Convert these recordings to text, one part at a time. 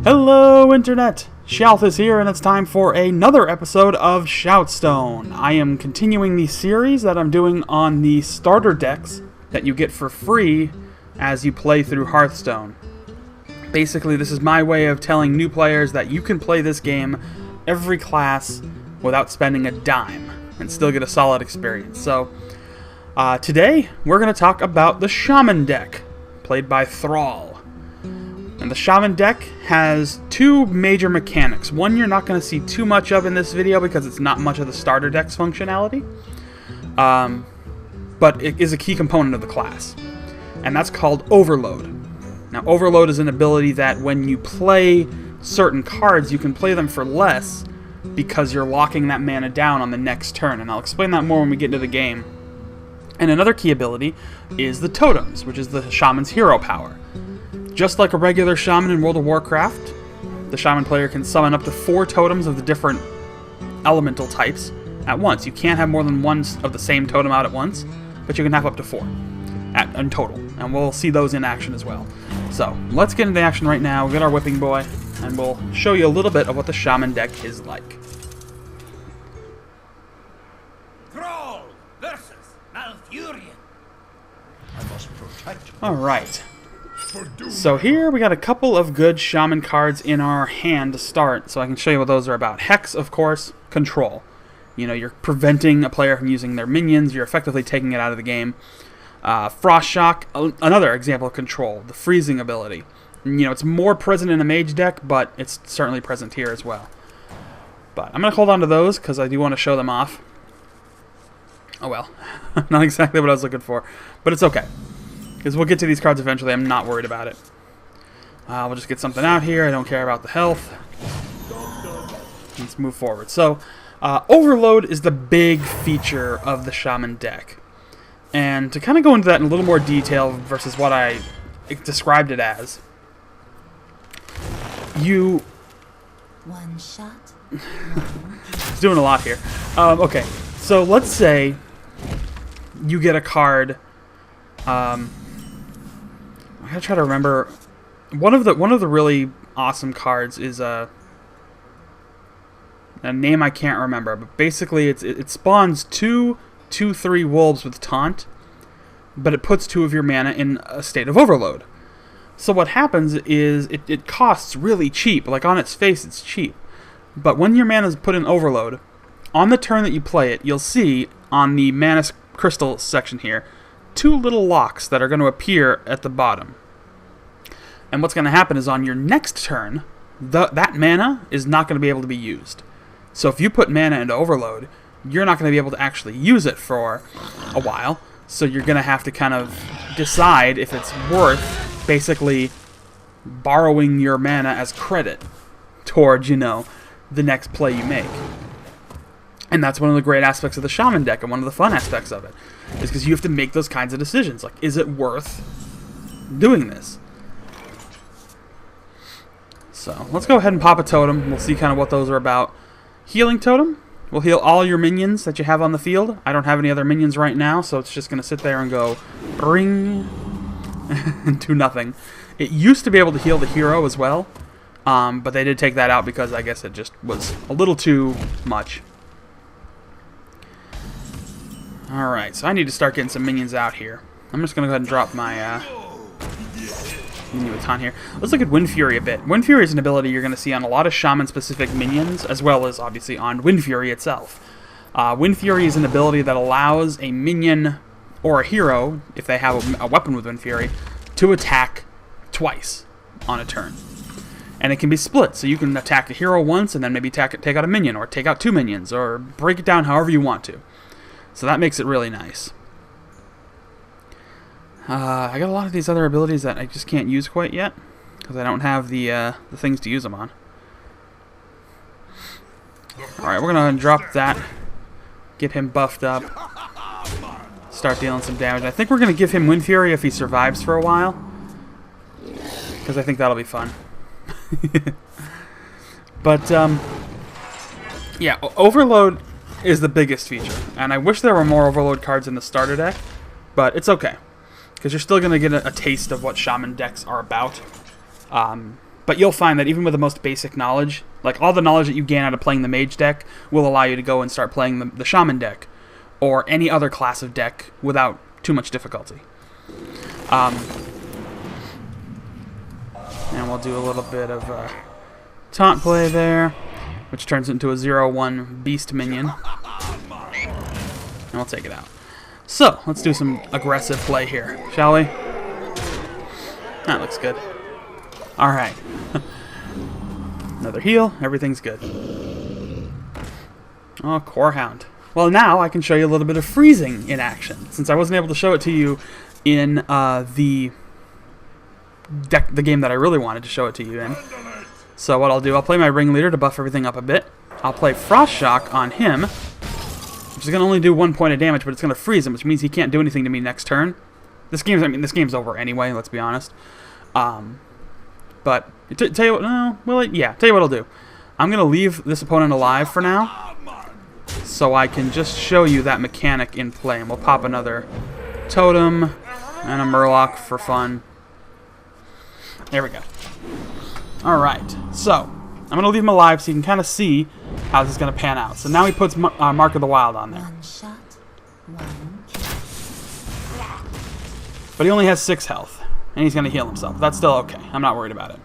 Hello, Internet! Shalthis here, and it's time for another episode of ShoutStone. I am continuing the series that I'm doing on the starter decks that you get for free as you play through Hearthstone. Basically, this is my way of telling new players that you can play this game every class without spending a dime and still get a solid experience. So, today we're going to talk about the Shaman deck, played by Thrall. And the Shaman deck has two major mechanics. One you're not going to see too much of in this video because it's not much of the starter deck's functionality. But it is a key component of the class. And that's called Overload. Now, Overload is an ability that when you play certain cards, you can play them for less because you're locking that mana down on the next turn. And I'll explain that more when we get into the game. And another key ability is the Totems, which is the Shaman's hero power. Just like a regular Shaman in World of Warcraft, the Shaman player can summon up to 4 totems of the different elemental types at once. You can't have more than one of the same totem out at once, but you can have up to 4 in total. And we'll see those in action as well. So, let's get into action right now. We'll get our Whipping Boy, and we'll show you a little bit of what the Shaman deck is like. Thrall versus Malfurion. I must protect. Alright. So here we got a couple of good Shaman cards in our hand to start, so I can show you what those are about. Hex, of course, control. You know, you're preventing a player from using their minions, you're effectively taking it out of the game. Frost Shock, another example of control, the freezing ability. You know, it's more present in a mage deck, but it's certainly present here as well. But I'm going to hold on to those because I do want to show them off. Oh well, not exactly what I was looking for, but it's okay. Because we'll get to these cards eventually, I'm not worried about it. We'll just get something out here, I don't care about the health. Let's move forward. So, Overload is the big feature of the Shaman deck. And to kind of go into that in a little more detail versus what I described it as, One shot. It's doing a lot here. Okay, so let's say you get a card. I gotta try to remember. One of the really awesome cards is a name I can't remember, but basically it spawns 2/3 wolves with taunt, but it puts 2 of your mana in a state of overload. So what happens is it costs really cheap. Like on its face, it's cheap, but when your mana is put in overload, on the turn that you play it, you'll see on the mana crystal section here 2 little locks that are going to appear at the bottom. And what's going to happen is on your next turn, that mana is not going to be able to be used. So if you put mana into overload, you're not going to be able to actually use it for a while. So you're going to have to kind of decide if it's worth basically borrowing your mana as credit towards, you know, the next play you make. And that's one of the great aspects of the Shaman deck, and one of the fun aspects of it, is because you have to make those kinds of decisions. Like, is it worth doing this? So, let's go ahead and pop a totem. We'll see kind of what those are about. Healing totem will heal all your minions that you have on the field. I don't have any other minions right now, so it's just going to sit there and go ring and do nothing. It used to be able to heal the hero as well, but they did take that out because I guess it just was a little too much. Alright, so I need to start getting some minions out here. I'm just going to go ahead and drop my minion baton here. Let's look at Wind Fury a bit. Wind Fury is an ability you're going to see on a lot of Shaman-specific minions, as well as, obviously, on Wind Fury itself. Wind Fury is an ability that allows a minion or a hero, if they have a weapon with Wind Fury, to attack twice on a turn. And it can be split, so you can attack a hero once and then maybe take out a minion, or take out 2 minions, or break it down however you want to. So that makes it really nice. I got a lot of these other abilities that I just can't use quite yet, because I don't have the things to use them on. Alright, we're going to drop that, get him buffed up, start dealing some damage. I think we're going to give him Wind Fury if he survives for a while, because I think that'll be fun. But, yeah, Overload is the biggest feature, and I wish there were more Overload cards in the starter deck, but it's okay, because you're still going to get a taste of what Shaman decks are about. But you'll find that even with the most basic knowledge, like all the knowledge that you gain out of playing the mage deck will allow you to go and start playing the shaman deck or any other class of deck without too much difficulty. And we'll do a little bit of taunt play there, which turns into a 0/1 beast minion. And we'll take it out. So, let's do some aggressive play here, shall we? That looks good. Alright. Another heal. Everything's good. Oh, Core Hound. Well, now I can show you a little bit of freezing in action, since I wasn't able to show it to you in the game that I really wanted to show it to you in. So what I'll do, I'll play my Ringleader to buff everything up a bit. I'll play Frost Shock on him, which is going to only do 1 point of damage, but it's going to freeze him, which means he can't do anything to me next turn. This game's over anyway, let's be honest. But tell you what, tell you what I'll do. I'm going to leave this opponent alive for now, so I can just show you that mechanic in play. And we'll pop another Totem and a Murloc for fun. There we go. Alright, so I'm going to leave him alive so you can kind of see how this is going to pan out. So now he puts Mark of the Wild on there. 1 shot, 1 kill. But he only has 6 health, and he's going to heal himself. That's still okay. I'm not worried about it.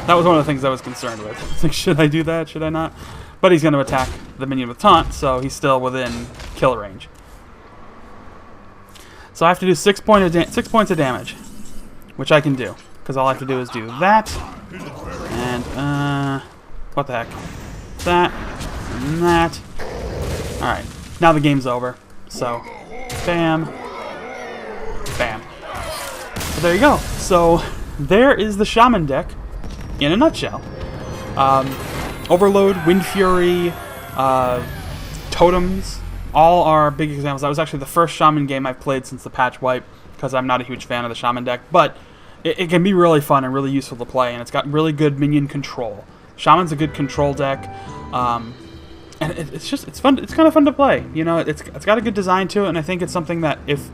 That was one of the things I was concerned with. It's like, should I do that? Should I not? But he's going to attack the minion with Taunt, so he's still within kill range. So I have to do 6 points of damage, which I can do, because all I have to do is do that, and, what the heck, that, and that. Alright, now the game's over, so, bam, bam. So there you go. So, there is the Shaman deck, in a nutshell. Overload, Wind Fury, Totems, all are big examples. That was actually the first Shaman game I've played since the patch wipe, because I'm not a huge fan of the Shaman deck, but it can be really fun and really useful to play, and it's got really good minion control. Shaman's a good control deck, and it's fun. It's kind of fun to play. You know, it's got a good design to it, and I think it's something that if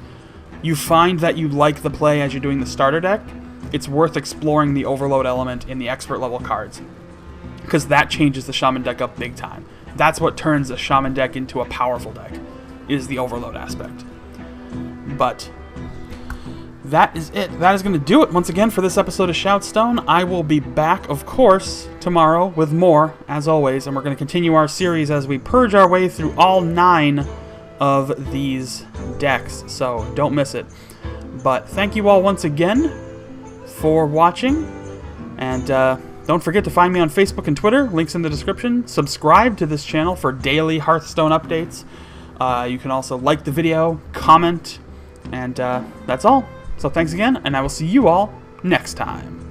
you find that you like the play as you're doing the starter deck, it's worth exploring the overload element in the expert level cards, because that changes the Shaman deck up big time. That's what turns a Shaman deck into a powerful deck, is the overload aspect. But that is it. That is going to do it once again for this episode of ShoutStone. I will be back, of course, tomorrow with more, as always, and we're going to continue our series as we purge our way through all 9 of these decks, so don't miss it. But thank you all once again for watching, and don't forget to find me on Facebook and Twitter, links in the description. Subscribe to this channel for daily Hearthstone updates. You can also like the video, comment, and that's all. So thanks again, and I will see you all next time.